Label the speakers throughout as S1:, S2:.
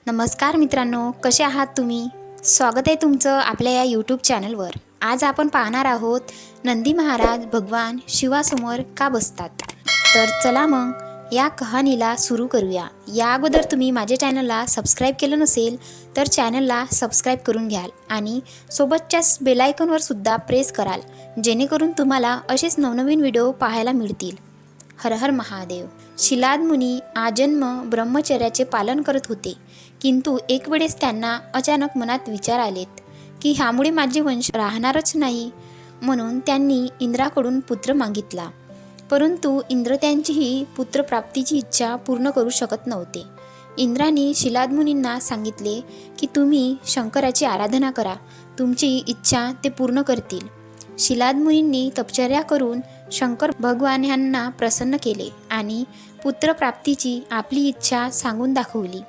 S1: नमस्कार मित्रांनो, कसे आहात तुम्ही? स्वागत आहे तुमचं आपल्या या यूट्यूब चॅनलवर. आज आपण पाहणार आहोत नंदी महाराज भगवान शिवासमोर का बसतात. तर चला मग या कहाणीला सुरू करूया. या अगोदर तुम्ही माझ्या चॅनलला सबस्क्राईब केलं नसेल तर चॅनलला सबस्क्राईब करून घ्याल आणि सोबतच्याच बेल आयकॉनवर सुद्धा प्रेस कराल, जेणेकरून तुम्हाला असेच नवनवीन व्हिडिओ पाहायला मिळतील. हर हर महादेव. शिलाद मुनी आजन्म ब्रह्मचर्याचे पालन करत होते, किंतु एक वेळेस त्यांना अचानक मनात विचार आलेत की ह्यामुळे माझे वंश राहणारच नाही. म्हणून त्यांनी इंद्राकडून पुत्र मागितला, परंतु इंद्र त्यांचीही पुत्रप्राप्तीची इच्छा पूर्ण करू शकत नव्हते. इंद्राने शिलाद मुनींना सांगितले की तुम्ही शंकराची आराधना करा, तुमची इच्छा ते पूर्ण करतील. शिलाद मुनींनी तपश्चर्या करून शंकर भगवान यांना प्रसन्न केले आणि पुत्रप्राप्तीची आपली इच्छा सांगून दाखवली.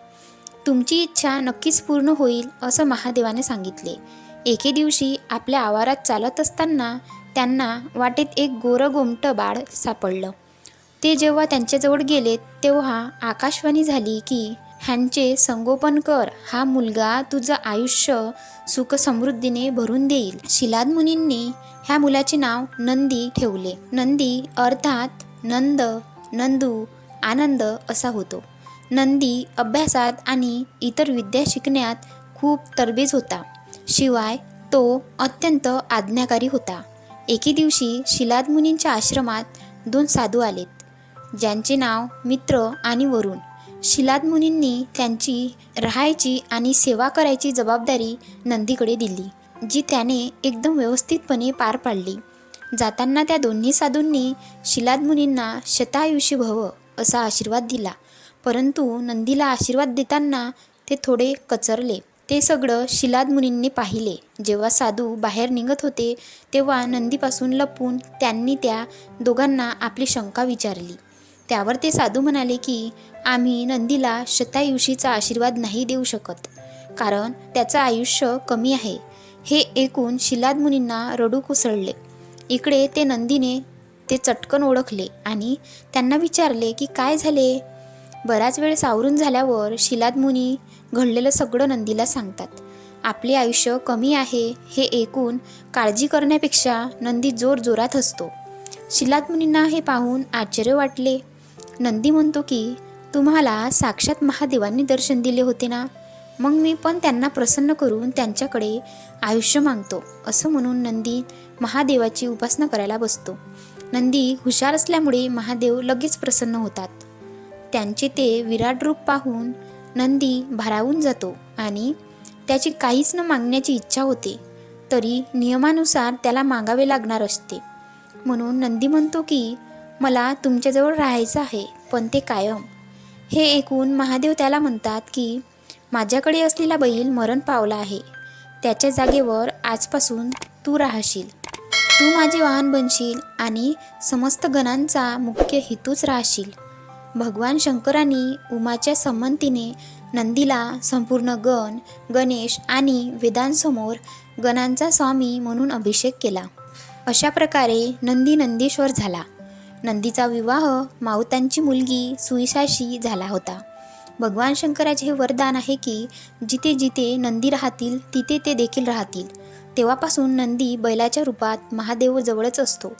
S1: तुमची इच्छा नक्कीच पूर्ण होईल असं महादेवाने सांगितले. एके दिवशी आपल्या आवारात चालत असताना त्यांना वाटेत एक गोरगोमटं बाळ सापडलं. ते जेव्हा त्यांच्याजवळ गेले तेव्हा आकाशवाणी झाली की ह्यांचे संगोपन कर, हा मुलगा तुझं आयुष्य सुख समृद्धीने भरून देईल. शिलाद मुनींनी ह्या मुलाचे नाव नंदी ठेवले. नंदी अर्थात नंद, नंदू, आनंद असा होतो. नंदी अभ्यासात आणि इतर विद्या शिकण्यात खूप तरबेज होता. शिवाय तो अत्यंत आज्ञाकारी होता. एके दिवशी शिलाद मुनींच्या आश्रमात दोन साधू आलेत, ज्यांचे नाव मित्र आणि वरुण. शिलाद मुनींनी त्यांची राहायची आणि सेवा करायची जबाबदारी नंदीकडे दिली, जी त्याने एकदम व्यवस्थितपणे पार पाडली. जाताना त्या दोन्ही साधूंनी शिलाद मुनींना शतायुषी भव असा आशीर्वाद दिला, परंतु नंदीला आशीर्वाद देताना ते थोडे कचरले. ते सगळं शिलाद मुनींनी पाहिले. जेव्हा साधू बाहेर निघत होते तेव्हा नंदीपासून लपून त्यांनी त्या दोघांना आपली शंका विचारली. त्यावर ते साधू म्हणाले की आम्ही नंदीला शतायुषीचा आशीर्वाद नाही देऊ शकत, कारण त्याचं आयुष्य कमी आहे. हे ऐकून शिलाद मुनींना रडू कोसळले. इकडे ते नंदीने ते चटकन ओळखले आणि त्यांना विचारले की काय झाले. बराच वेळ सावरून झाल्यावर शिलाद मुनी घडलेलं सगळं नंदीला सांगतात. आपले आयुष्य कमी आहे हे ऐकून काळजी करण्यापेक्षा नंदी जोरजोरात हसतो. शिलाद मुनींना हे पाहून आश्चर्य वाटले. नंदी म्हणतो की तुम्हाला साक्षात महादेवांनी दर्शन दिले होते ना, मग मी पण त्यांना प्रसन्न करून त्यांच्याकडे आयुष्य मागतो. असं म्हणून नंदी महादेवाची उपासना करायला बसतो. नंदी हुशार असल्यामुळे महादेव लगेच प्रसन्न होतात. त्यांचे ते विराट रूप पाहून नंदी भारावून जातो आणि त्याची काहीच न मागण्याची इच्छा होते, तरी नियमानुसार त्याला मागावे लागणार असते. म्हणून नंदी म्हणतो की मला तुमच्याजवळ राहायचं आहे, पण ते कायम. हे ऐकून महादेव त्याला म्हणतात की माझ्याकडे असलेला बैल मरण पावला आहे, त्याच्या जागेवर आजपासून तू राहशील. तू माझे वाहन बनशील आणि समस्त गणांचा मुख्य हेतूच राहशील. भगवान शंकरांनी उमाच्या संमतीने नंदीला संपूर्ण गण, गणेश आणि वेदांसमोर गणांचा स्वामी म्हणून अभिषेक केला. अशा प्रकारे नंदी नंदीश्वर झाला. नंदीचा विवाह माऊतांची मुलगी सुईसाशी झाला होता. भगवान शंकराचे हे वरदान आहे की जिथे जिथे नंदी राहतील तिथे ते देखील राहतील. तेव्हापासून नंदी बैलाच्या रूपात महादेवाजवळच असतो.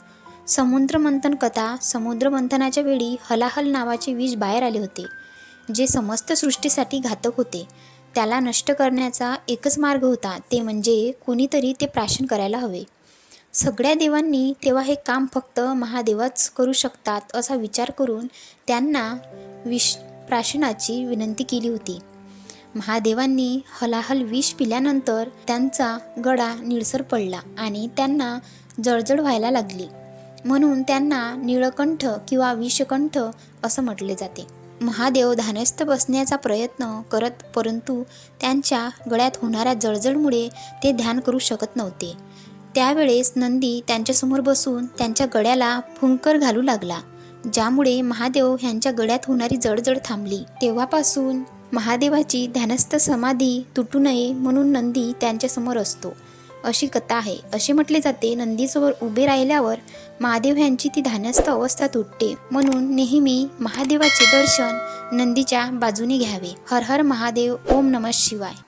S1: समुद्रमंथन कथा. समुद्रमंथनाच्या वेळी हलाहल नावाचे विष बाहेर आले होते, जे समस्त सृष्टीसाठी घातक होते. त्याला नष्ट करण्याचा एकच मार्ग होता, ते म्हणजे कोणीतरी ते प्राशन करायला हवे. सगळ्या देवांनी तेव्हा हे काम फक्त महादेवच करू शकतात असा विचार करून त्यांना विष प्राशनाची विनंती केली होती. महादेवांनी हलाहल विष पिल्यानंतर त्यांचा गळा निळसर पडला आणि त्यांना जळजळ व्हायला लागली, म्हणून त्यांना नीळकंठ किंवा विषकंठ असं म्हटले जाते. महादेव ध्यानस्थ बसण्याचा प्रयत्न करत, परंतु त्यांच्या गळ्यात होणाऱ्या जळजळमुळे ते ध्यान करू शकत नव्हते. त्यावेळेस नंदी त्यांच्यासमोर बसून त्यांच्या गळ्याला फुंकर घालू लागला, ज्यामुळे महादेव ह्यांच्या गळ्यात होणारी जळजळ थांबली. तेव्हापासून महादेवाची ध्यानस्थ समाधी तुटू नये म्हणून नंदी त्यांच्यासमोर असतो. अशी कथा आहे. असे म्हटले जाते, नंदीसमोर उभे राहिल्यावर महादेव यांची ती ध्यानस्थ अवस्था तुटते. म्हणून नेहमी महादेवाचे दर्शन नंदीच्या बाजूने घ्यावे. हर हर महादेव. ओम नमः शिवाय.